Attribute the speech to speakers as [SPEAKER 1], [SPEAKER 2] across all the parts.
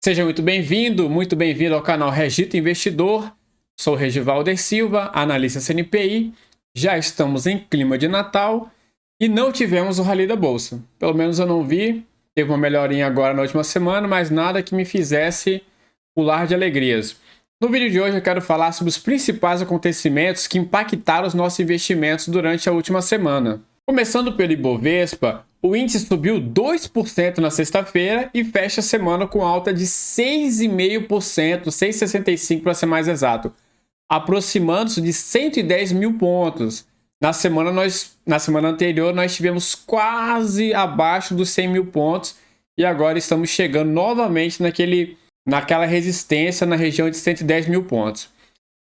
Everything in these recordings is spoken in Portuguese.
[SPEAKER 1] Seja muito bem-vindo ao canal Regito Investidor. Sou Regivalder Silva, analista CNPI. Já estamos em clima de Natal e não tivemos o Rally da Bolsa. Pelo menos eu não vi. Teve uma melhorinha agora na última semana, mas nada que me fizesse pular de alegrias. No vídeo de hoje eu quero falar sobre os principais acontecimentos que impactaram os nossos investimentos durante a última semana. Começando pelo Ibovespa, o índice subiu 2% na sexta-feira e fecha a semana com alta de 6,5%, 6,65% para ser mais exato, aproximando-se de 110 mil pontos. Na semana anterior nós tivemos quase abaixo dos 100 mil pontos e agora estamos chegando novamente naquela resistência na região de 110 mil pontos.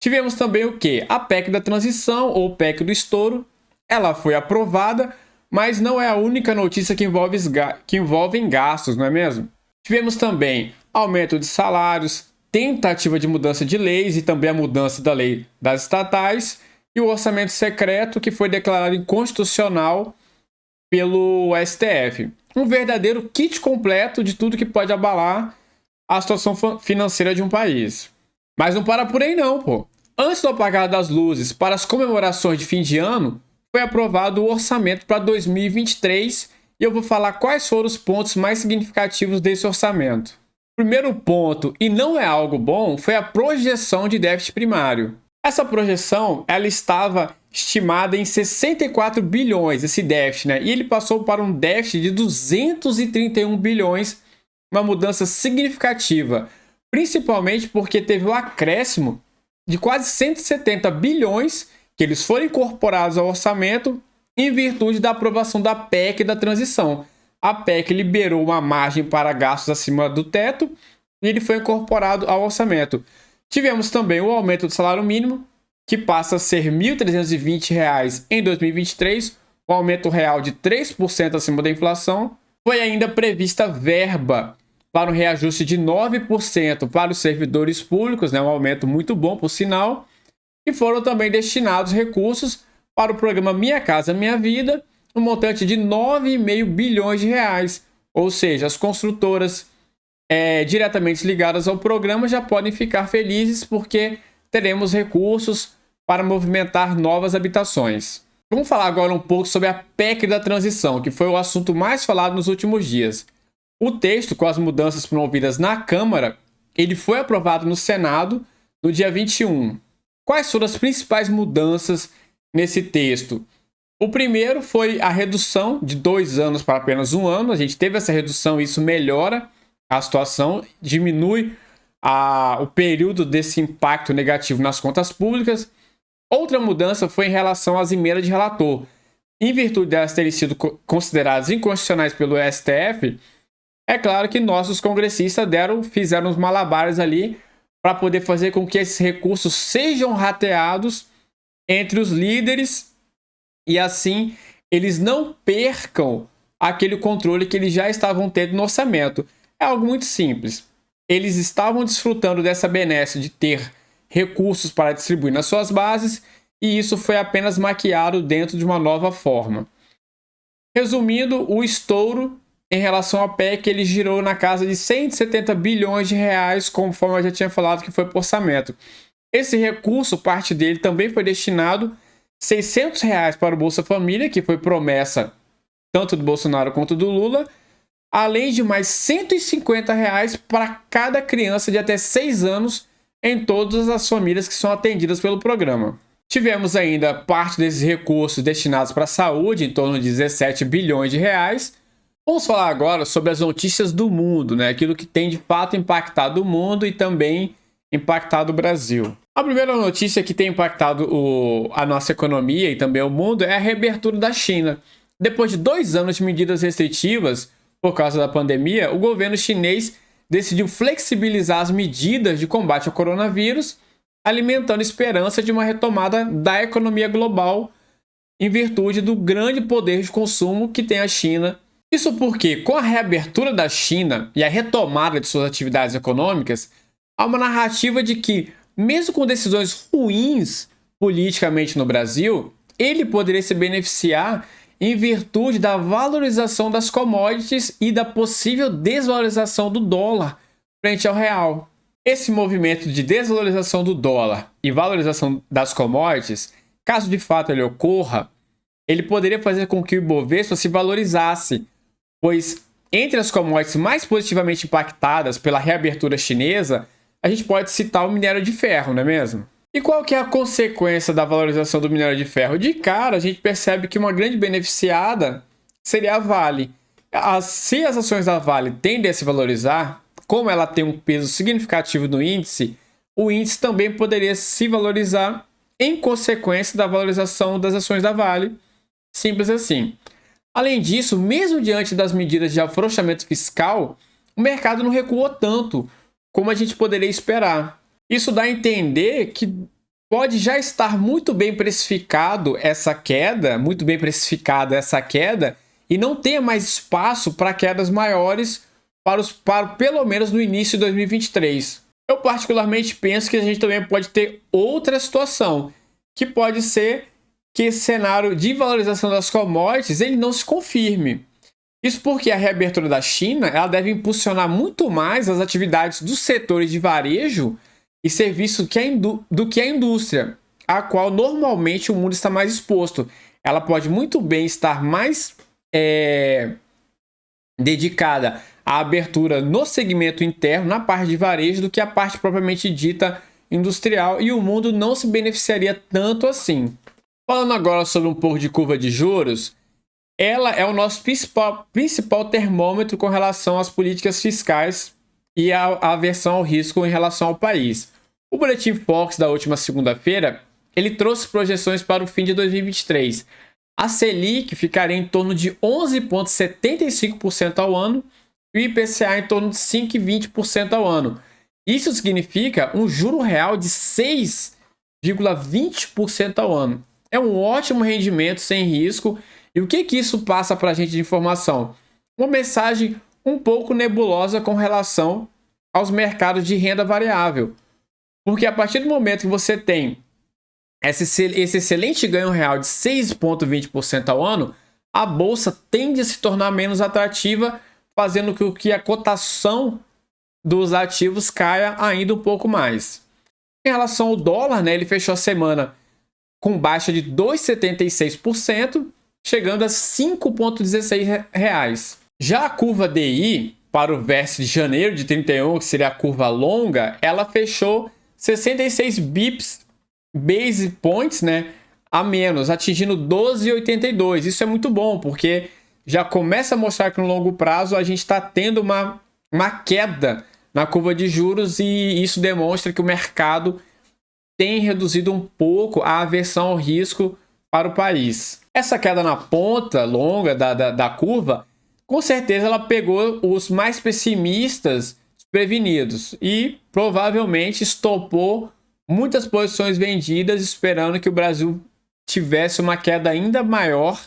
[SPEAKER 1] Tivemos também o que? A PEC da transição ou PEC do estouro. Ela foi aprovada, mas não é a única notícia que envolve gastos, não é mesmo? Tivemos também aumento de salários, tentativa de mudança de leis e também a mudança da lei das estatais e o orçamento secreto que foi declarado inconstitucional pelo STF. Um verdadeiro kit completo de tudo que pode abalar a situação financeira de um país. Mas não para por aí não, pô. Antes do apagar das luzes para as comemorações de fim de ano, foi aprovado o orçamento para 2023 e eu vou falar quais foram os pontos mais significativos desse orçamento. O primeiro ponto, e não é algo bom, foi a projeção de déficit primário. Essa projeção ela estava estimada em 64 bilhões, esse déficit, né? E ele passou para um déficit de 231 bilhões, uma mudança significativa, principalmente porque teve o acréscimo de quase 170 bilhões que eles foram incorporados ao orçamento em virtude da aprovação da PEC da transição. A PEC liberou uma margem para gastos acima do teto e ele foi incorporado ao orçamento. Tivemos também o aumento do salário mínimo, que passa a ser R$ 1.320 em 2023, um aumento real de 3% acima da inflação. Foi ainda prevista verba para um reajuste de 9% para os servidores públicos, né? Um aumento muito bom, por sinal. E foram também destinados recursos para o programa Minha Casa Minha Vida, um montante de 9,5 bilhões de reais. Ou seja, as construtoras diretamente ligadas ao programa já podem ficar felizes porque teremos recursos para movimentar novas habitações. Vamos falar agora um pouco sobre a PEC da transição, que foi o assunto mais falado nos últimos dias. O texto, com as mudanças promovidas na Câmara, ele foi aprovado no Senado no dia 21. Quais foram as principais mudanças nesse texto? O primeiro foi a redução de 2 anos para apenas 1 ano. A gente teve essa redução e isso melhora a situação, diminui o período desse impacto negativo nas contas públicas. Outra mudança foi em relação às emendas de relator. Em virtude delas terem sido consideradas inconstitucionais pelo STF, é claro que nossos congressistas fizeram os malabares ali para poder fazer com que esses recursos sejam rateados entre os líderes e assim eles não percam aquele controle que eles já estavam tendo no orçamento. É algo muito simples. Eles estavam desfrutando dessa benesse de ter recursos para distribuir nas suas bases e isso foi apenas maquiado dentro de uma nova forma. Resumindo, o estouro em relação à PEC, ele girou na casa de 170 bilhões de reais, conforme eu já tinha falado que foi por orçamento. Esse recurso, parte dele também foi destinado R$ 600 reais para o Bolsa Família, que foi promessa tanto do Bolsonaro quanto do Lula, além de mais R$ 150 reais para cada criança de até 6 anos em todas as famílias que são atendidas pelo programa. Tivemos ainda parte desses recursos destinados para a saúde, em torno de 17 bilhões de reais. Vamos falar agora sobre as notícias do mundo, né? Aquilo que tem de fato impactado o mundo e também impactado o Brasil. A primeira notícia que tem impactado a nossa economia e também o mundo é a reabertura da China. Depois de 2 anos de medidas restritivas por causa da pandemia, o governo chinês decidiu flexibilizar as medidas de combate ao coronavírus, alimentando esperança de uma retomada da economia global em virtude do grande poder de consumo que tem a China. Isso porque, com a reabertura da China e a retomada de suas atividades econômicas, há uma narrativa de que, mesmo com decisões ruins politicamente no Brasil, ele poderia se beneficiar em virtude da valorização das commodities e da possível desvalorização do dólar, frente ao real. Esse movimento de desvalorização do dólar e valorização das commodities, caso de fato ele ocorra, ele poderia fazer com que o Ibovespa se valorizasse, pois entre as commodities mais positivamente impactadas pela reabertura chinesa, a gente pode citar o minério de ferro, não é mesmo? E qual que é a consequência da valorização do minério de ferro? De cara, a gente percebe que uma grande beneficiada seria a Vale. Se as ações da Vale tendem a se valorizar, como ela tem um peso significativo no índice, o índice também poderia se valorizar em consequência da valorização das ações da Vale. Simples assim. Além disso, mesmo diante das medidas de afrouxamento fiscal, o mercado não recuou tanto como a gente poderia esperar. Isso dá a entender que pode já estar muito bem precificado essa queda, e não tenha mais espaço para quedas maiores para pelo menos no início de 2023. Eu particularmente penso que a gente também pode ter outra situação, que pode ser que esse cenário de valorização das commodities ele não se confirme. Isso porque a reabertura da China ela deve impulsionar muito mais as atividades dos setores de varejo e serviço do que a indústria, a qual normalmente o mundo está mais exposto. Ela pode muito bem estar mais dedicada à abertura no segmento interno, na parte de varejo, do que a parte propriamente dita industrial, e o mundo não se beneficiaria tanto assim. Falando agora sobre um pouco de curva de juros, ela é o nosso principal termômetro com relação às políticas fiscais e a aversão ao risco em relação ao país. O Boletim Focus da última segunda-feira, ele trouxe projeções para o fim de 2023. A Selic ficaria em torno de 11,75% ao ano e o IPCA em torno de 5,20% ao ano. Isso significa um juro real de 6,20% ao ano. É um ótimo rendimento sem risco. E o que isso passa para a gente de informação? Uma mensagem um pouco nebulosa com relação aos mercados de renda variável. Porque a partir do momento que você tem esse excelente ganho real de 6,20% ao ano, a bolsa tende a se tornar menos atrativa, fazendo com que a cotação dos ativos caia ainda um pouco mais. Em relação ao dólar, ele fechou a semana com baixa de 2,76%, chegando a R$ 5,16. Já a curva DI, para o vértice de janeiro de 31, que seria a curva longa, ela fechou 66 base points a menos, atingindo 12,82. Isso é muito bom, porque já começa a mostrar que no longo prazo a gente está tendo uma queda na curva de juros, e isso demonstra que o mercado tem reduzido um pouco a aversão ao risco para o país. Essa queda na ponta longa da curva, com certeza ela pegou os mais pessimistas prevenidos e provavelmente estopou muitas posições vendidas, esperando que o Brasil tivesse uma queda ainda maior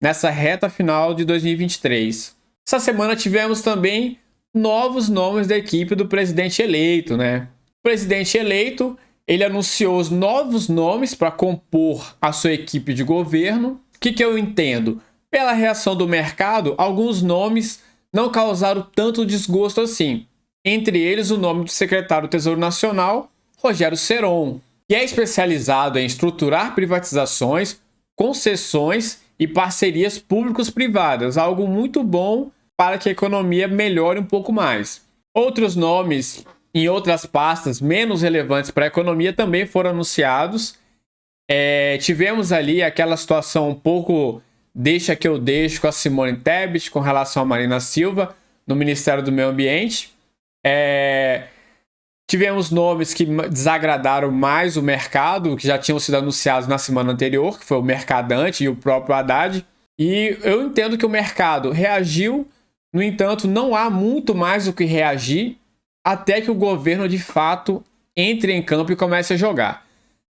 [SPEAKER 1] nessa reta final de 2023. Essa semana tivemos também novos nomes da equipe do presidente eleito, O presidente eleito, ele anunciou os novos nomes para compor a sua equipe de governo. O que eu entendo? Pela reação do mercado, alguns nomes não causaram tanto desgosto assim. Entre eles, o nome do secretário do Tesouro Nacional, Rogério Ceron, que é especializado em estruturar privatizações, concessões e parcerias públicos-privadas, algo muito bom para que a economia melhore um pouco mais. Outros nomes em outras pastas menos relevantes para a economia também foram anunciados. Tivemos ali aquela situação um pouco deixa que eu deixo com a Simone Tebet com relação a Marina Silva no Ministério do Meio Ambiente. Tivemos nomes que desagradaram mais o mercado, que já tinham sido anunciados na semana anterior, que foi o Mercadante e o próprio Haddad. E eu entendo que o mercado reagiu, no entanto, não há muito mais o que reagir até que o governo, de fato, entre em campo e comece a jogar.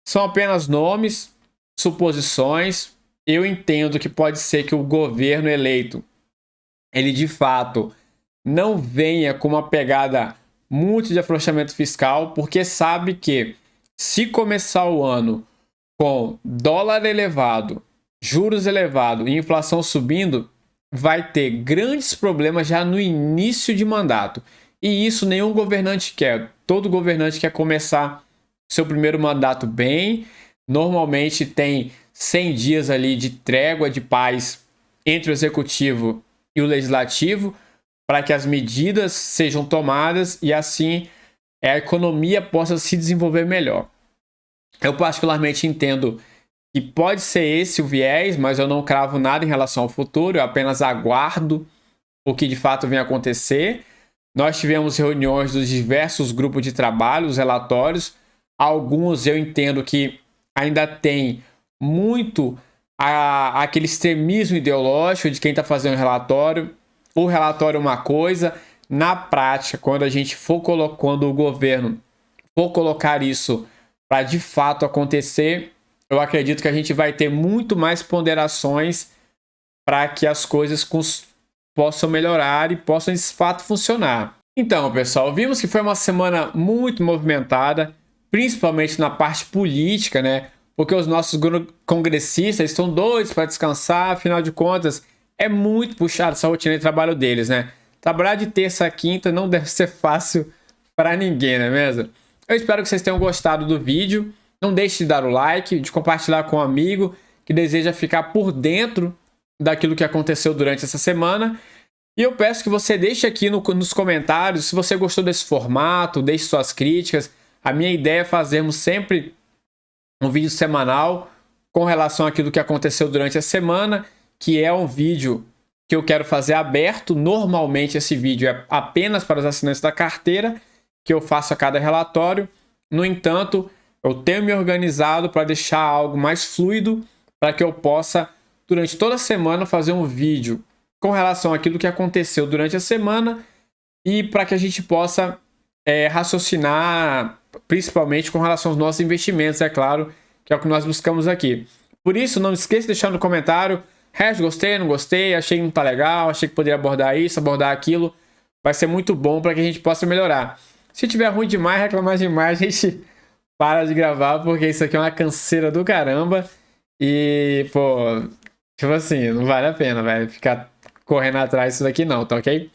[SPEAKER 1] São apenas nomes, suposições. Eu entendo que pode ser que o governo eleito, ele de fato não venha com uma pegada muito de afrouxamento fiscal, porque sabe que se começar o ano com dólar elevado, juros elevados e inflação subindo, vai ter grandes problemas já no início de mandato. E isso nenhum governante quer. Todo governante quer começar seu primeiro mandato bem. Normalmente tem 100 dias ali de trégua de paz entre o executivo e o legislativo para que as medidas sejam tomadas e assim a economia possa se desenvolver melhor. Eu particularmente entendo que pode ser esse o viés, mas eu não cravo nada em relação ao futuro, eu apenas aguardo o que de fato vem acontecer. Nós tivemos reuniões dos diversos grupos de trabalho, os relatórios. Alguns eu entendo que ainda tem muito aquele extremismo ideológico de quem está fazendo o relatório. O relatório é uma coisa, na prática, quando a gente for quando o governo for colocar isso para de fato acontecer, eu acredito que a gente vai ter muito mais ponderações para que as coisas possam melhorar e possam de fato funcionar. Então, pessoal, vimos que foi uma semana muito movimentada, principalmente na parte política, né? Porque os nossos congressistas estão doidos para descansar, afinal de contas, é muito puxado essa rotina de trabalho deles, né? Trabalhar de terça a quinta não deve ser fácil para ninguém, não é mesmo? Eu espero que vocês tenham gostado do vídeo. Não deixe de dar o like, de compartilhar com um amigo que deseja ficar por dentro daquilo que aconteceu durante essa semana. E eu peço que você deixe aqui nos comentários se você gostou desse formato, deixe suas críticas. A minha ideia é fazermos sempre um vídeo semanal com relação àquilo que aconteceu durante a semana, que é um vídeo que eu quero fazer aberto. Normalmente esse vídeo é apenas para os assinantes da carteira, que eu faço a cada relatório. No entanto, eu tenho me organizado para deixar algo mais fluido, para que eu possa, durante toda a semana, fazer um vídeo com relação àquilo que aconteceu durante a semana e para que a gente possa raciocinar, principalmente com relação aos nossos investimentos, é claro, que é o que nós buscamos aqui. Por isso, não esqueça de deixar no comentário: gostei, não gostei, achei que não tá legal, achei que poderia abordar isso, abordar aquilo. Vai ser muito bom para que a gente possa melhorar. Se tiver ruim demais, reclamar demais, a gente para de gravar, porque isso aqui é uma canseira do caramba. E, pô, tipo assim, não vale a pena, velho, ficar correndo atrás disso daqui não, tá ok?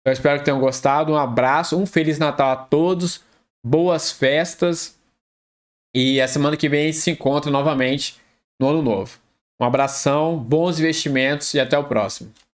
[SPEAKER 1] Eu espero que tenham gostado. Um abraço, um Feliz Natal a todos, boas festas. E a semana que vem a gente se encontra novamente no Ano Novo. Um abração, bons investimentos e até o próximo.